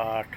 8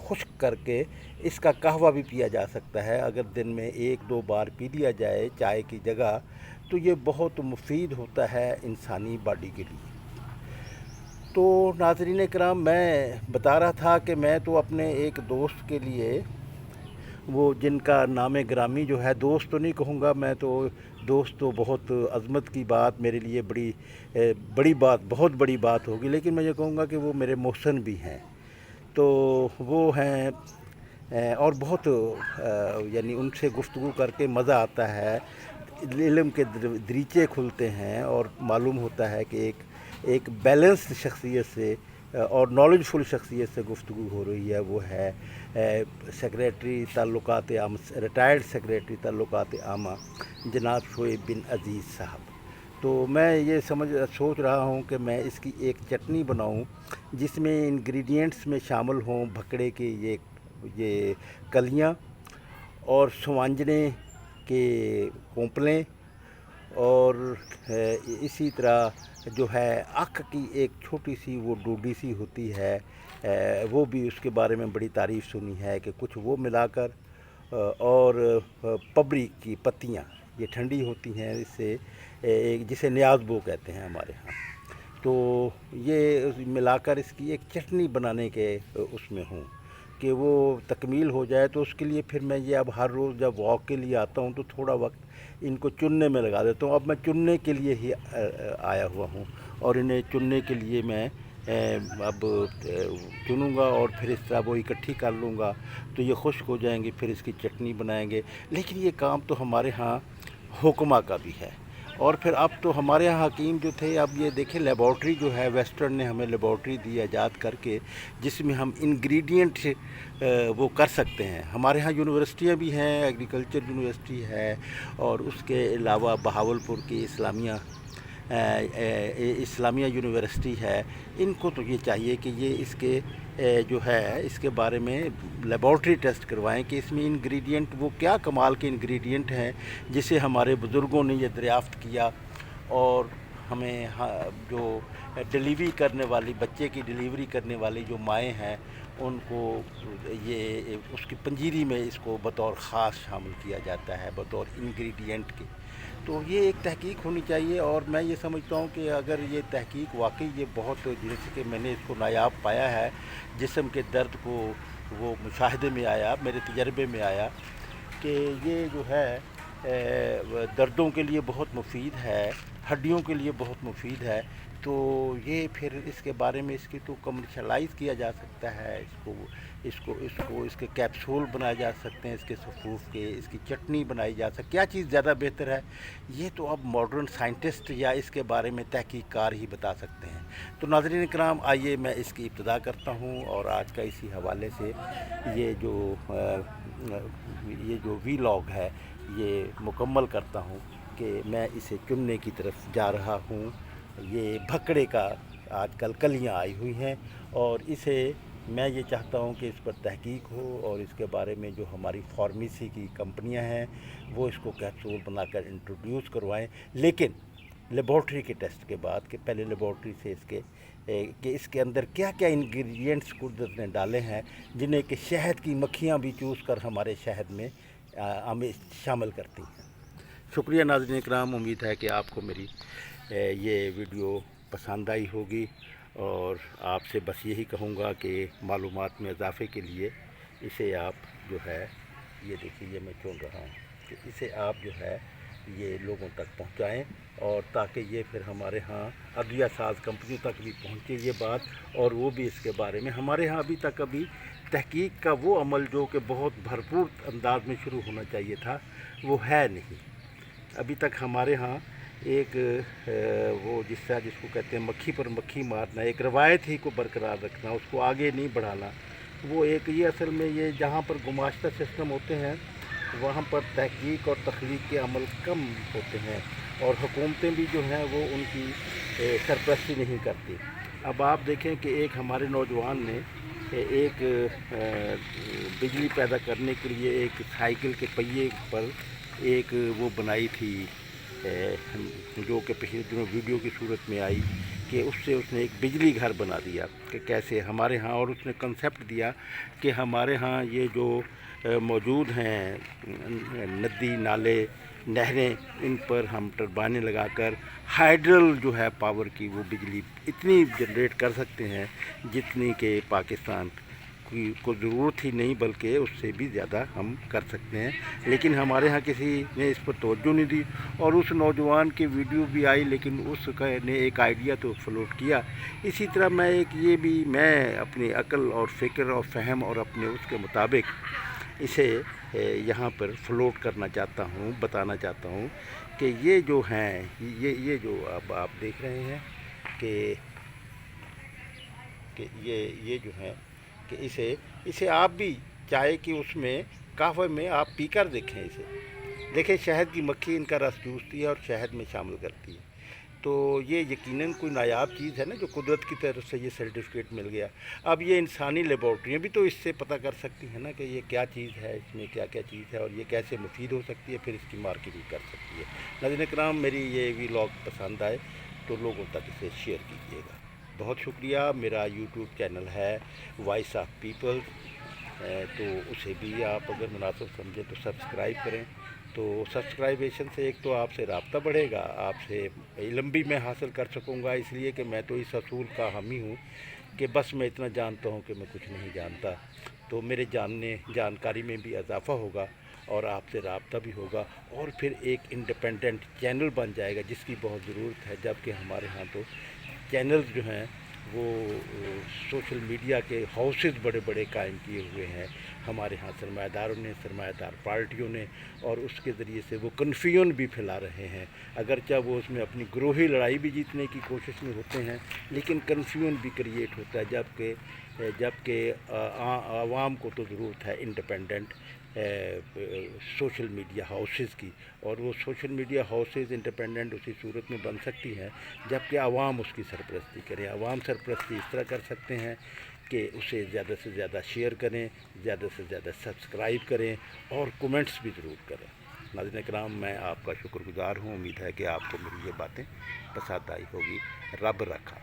خشک کر کے اس کا قہوہ بھی پیا جا سکتا ہے اگر دن میں 1-2 بار پی لیا جائے چائے کی جگہ، تو یہ بہت مفید ہوتا ہے انسانی باڈی کے لیے۔ تو ناظرین کرام، میں بتا رہا تھا کہ میں تو اپنے ایک دوست کے لیے، وہ جن کا نام گرامی جو ہے، دوست تو نہیں کہوں گا میں، تو دوست تو بہت عظمت کی بات میرے لیے، بڑی بات، بہت بڑی بات ہوگی، لیکن میں یہ کہوں گا کہ وہ میرے محسن بھی ہیں۔ تو وہ ہیں اور بہت یعنی ان سے گفتگو کر کے مزہ آتا ہے، علم کے دریچے کھلتے ہیں اور معلوم ہوتا ہے کہ ایک بیلنسڈ شخصیت سے اور نالج فل شخصیت سے گفتگو ہو رہی ہے۔ وہ ہے سیکریٹری تعلقات عامہ، ریٹائرڈ سیکریٹری تعلقات عامہ جناب شعیب بن عزیز صاحب۔ تو میں یہ سوچ رہا ہوں کہ میں اس کی ایک چٹنی بناؤں جس میں انگریڈینٹس میں شامل ہوں بھکڑے کے یہ کلیاں اور سوانجنے کے کونپلیں، اور اسی طرح جو ہے اکھ کی ایک چھوٹی سی وہ ڈوڈی سی ہوتی ہے، وہ بھی اس کے بارے میں بڑی تعریف سنی ہے کہ کچھ وہ ملا کر، اور پبری کی پتیاں یہ ٹھنڈی ہوتی ہیں، اس سے جسے نیاز بو کہتے ہیں ہمارے ہاں، تو یہ ملا کر اس کی ایک چٹنی بنانے کے اس میں ہوں کہ وہ تکمیل ہو جائے۔ تو اس کے لیے پھر میں یہ اب ہر روز جب واک کے لیے آتا ہوں تو تھوڑا وقت ان کو چننے میں لگا دیتا ہوں۔ اب میں چننے کے لیے ہی آیا ہوا ہوں، اور انہیں چننے کے لیے میں اب چنوں گا اور پھر اس طرح وہ اکٹھی کر لوں گا، تو یہ خشک ہو جائیں گے، پھر اس کی چٹنی بنائیں گے۔ لیکن یہ کام تو ہمارے ہاں حکمہ کا بھی ہے، اور پھر اب تو ہمارے ہاں حکیم جو تھے، اب یہ دیکھیں لیبارٹری جو ہے، ویسٹرن نے ہمیں لیبارٹری دی ایجاد کر کے، جس میں ہم انگریڈینٹ وہ کر سکتے ہیں۔ ہمارے ہاں یونیورسٹیاں بھی ہیں، ایگریکلچر یونیورسٹی ہے، اور اس کے علاوہ بہاولپور کی اسلامیہ یونیورسٹی ہے۔ ان کو تو یہ چاہیے کہ یہ اس کے جو ہے اس کے بارے میں لیبارٹری ٹیسٹ کروائیں کہ اس میں انگریڈینٹ وہ کیا کمال کے انگریڈینٹ ہیں جسے ہمارے بزرگوں نے یہ دریافت کیا، اور ہمیں جو ڈیلیوری کرنے والی، بچے کی ڈیلیوری کرنے والی جو مائیں ہیں، ان کو یہ اس کی پنجیری میں اس کو بطور خاص شامل کیا جاتا ہے، بطور انگریڈینٹ کے۔ تو یہ ایک تحقیق ہونی چاہیے، اور میں یہ سمجھتا ہوں کہ اگر یہ تحقیق واقعی یہ بہت، جیسے کہ میں نے اس کو نایاب پایا ہے، جسم کے درد کو وہ مشاہدے میں آیا، میرے تجربے میں آیا کہ یہ جو ہے دردوں کے لیے بہت مفید ہے، ہڈیوں کے لیے بہت مفید ہے، تو یہ پھر اس کے بارے میں اس کی تو کمرشلائز کیا جا سکتا ہے، اس کے کیپسول بنائے جا سکتے ہیں، اس کے صفوف کے، اس کی چٹنی بنائی جا سکتی۔ کیا چیز زیادہ بہتر ہے، یہ تو اب ماڈرن سائنٹسٹ یا اس کے بارے میں تحقیق کار ہی بتا سکتے ہیں۔ تو ناظرین کرام، آئیے میں اس کی ابتدا کرتا ہوں، اور آج کا اسی حوالے سے یہ جو وی لاگ ہے یہ مکمل کرتا ہوں کہ میں اسے چننے کی طرف جا رہا ہوں۔ یہ بھکڑے کا آج کل کلیاں آئی ہوئی ہیں، اور اسے میں یہ چاہتا ہوں کہ اس پر تحقیق ہو، اور اس کے بارے میں جو ہماری فارمیسی کی کمپنیاں ہیں وہ اس کو کیپسول بنا کر انٹروڈیوس کروائیں، لیکن لیبارٹری کے ٹیسٹ کے بعد، کہ پہلے لیبارٹری سے کہ اس کے اندر کیا کیا انگریڈینٹس قدرت نے ڈالے ہیں، جنہیں کہ شہد کی مکھیاں بھی چوس کر ہمارے شہد میں شامل کرتی ہیں۔ شکریہ ناظرین اکرام، امید ہے کہ آپ کو میری یہ ویڈیو پسند آئی ہوگی، اور آپ سے بس یہی کہوں گا کہ معلومات میں اضافے کے لیے اسے آپ جو ہے، یہ دیکھیے یہ میں چن رہا ہوں، کہ اسے آپ جو ہے یہ لوگوں تک پہنچائیں، اور تاکہ یہ پھر ہمارے ہاں عدلیہ ساز کمپنیوں تک بھی پہنچے یہ بات، اور وہ بھی اس کے بارے میں۔ ہمارے ہاں ابھی تک تحقیق کا وہ عمل جو کہ بہت بھرپور انداز میں شروع ہونا چاہیے تھا، وہ ہے نہیں ابھی تک ہمارے ہاں۔ ایک وہ جس کو کہتے ہیں مکھی پر مکھی مارنا، ایک روایت ہی کو برقرار رکھنا، اس کو آگے نہیں بڑھانا، وہ ایک یہ اصل میں یہ جہاں پر گماشتہ سسٹم ہوتے ہیں وہاں پر تحقیق اور تخلیق کے عمل کم ہوتے ہیں، اور حکومتیں بھی جو ہیں وہ ان کی سرپرستی نہیں کرتی۔ اب آپ دیکھیں کہ ایک ہمارے نوجوان نے ایک بجلی پیدا کرنے کے لیے ایک سائیکل کے پہیے پر ایک وہ بنائی تھی، جو کہ پچھلے دنوں ویڈیو کی صورت میں آئی، کہ اس سے اس نے ایک بجلی گھر بنا دیا کہ کیسے ہمارے ہاں، اور اس نے کنسیپٹ دیا کہ ہمارے ہاں یہ جو موجود ہیں ندی نالے نہریں، ان پر ہم ٹربائنیں لگا کر ہائیڈرل جو ہے پاور کی وہ بجلی اتنی جنریٹ کر سکتے ہیں جتنی کہ پاکستان کو ضرورت ہی نہیں، بلکہ اس سے بھی زیادہ ہم کر سکتے ہیں۔ لیکن ہمارے ہاں کسی نے اس پر توجہ نہیں دی، اور اس نوجوان کی ویڈیو بھی آئی لیکن اس نے ایک آئیڈیا تو فلوٹ کیا۔ اسی طرح میں اپنی عقل اور فکر اور فہم اور اپنے اس کے مطابق اسے یہاں پر فلوٹ کرنا چاہتا ہوں، بتانا چاہتا ہوں کہ یہ جو ہیں یہ جو اب آپ دیکھ رہے ہیں کہ یہ جو ہے کہ اسے آپ بھی چاہے کہ اس میں قہوے میں آپ پی کر دیکھیں، اسے دیکھیں، شہد کی مکھی ان کا رس چوستی ہے اور شہد میں شامل کرتی ہے۔ تو یہ یقیناً کوئی نایاب چیز ہے نا، جو قدرت کی طرف سے یہ سرٹیفکیٹ مل گیا۔ اب یہ انسانی لیبارٹریاں بھی تو اس سے پتہ کر سکتی ہیں نا کہ یہ کیا چیز ہے، اس میں کیا کیا چیز ہے اور یہ کیسے مفید ہو سکتی ہے، پھر اس کی مارکیٹنگ کر سکتی ہے۔ ناظرین کرام، میری یہ ویلاگ پسند آئے تو لوگوں تک اسے شیئر کیجیے گا۔ بہت شکریہ۔ میرا یوٹیوب چینل ہے وائس آف پیپل، تو اسے بھی آپ اگر مناسب سمجھیں تو سبسکرائب کریں۔ تو سبسکرائبیشن سے ایک تو آپ سے رابطہ بڑھے گا، آپ سے علم بھی میں حاصل کر سکوں گا، اس لیے کہ میں تو اس اصول کا حامی ہوں کہ بس میں اتنا جانتا ہوں کہ میں کچھ نہیں جانتا۔ تو میرے جانکاری میں بھی اضافہ ہوگا اور آپ سے رابطہ بھی ہوگا، اور پھر ایک انڈیپینڈنٹ چینل بن جائے گا جس کی بہت ضرورت ہے، جبکہ ہمارے ہاں تو چینلز جو ہیں وہ سوشل میڈیا کے ہاؤسز بڑے بڑے قائم کیے ہوئے ہیں ہمارے ہاں سرمایہ داروں نے، سرمایہ دار پارٹیوں نے، اور اس کے ذریعے سے وہ کنفیوژن بھی پھیلا رہے ہیں۔ اگرچہ وہ اس میں اپنی گروہی لڑائی بھی جیتنے کی کوشش میں ہوتے ہیں، لیکن کنفیوژن بھی کریٹ ہوتا ہے، جبکہ عوام کو تو ضرورت ہے انڈیپینڈنٹ سوشل میڈیا ہاؤسز کی، اور وہ سوشل میڈیا ہاؤسز انڈیپینڈنٹ اسی صورت میں بن سکتی ہیں جبکہ عوام اس کی سرپرستی کرے۔ عوام سرپرستی اس طرح کر سکتے ہیں کہ اسے زیادہ سے زیادہ شیئر کریں، زیادہ سے زیادہ سبسکرائب کریں اور کومنٹس بھی ضرور کریں۔ ناظرین کرام، میں آپ کا شکر گزار ہوں، امید ہے کہ آپ کو میری یہ باتیں پسند آئی ہوگی۔ رب رکھا۔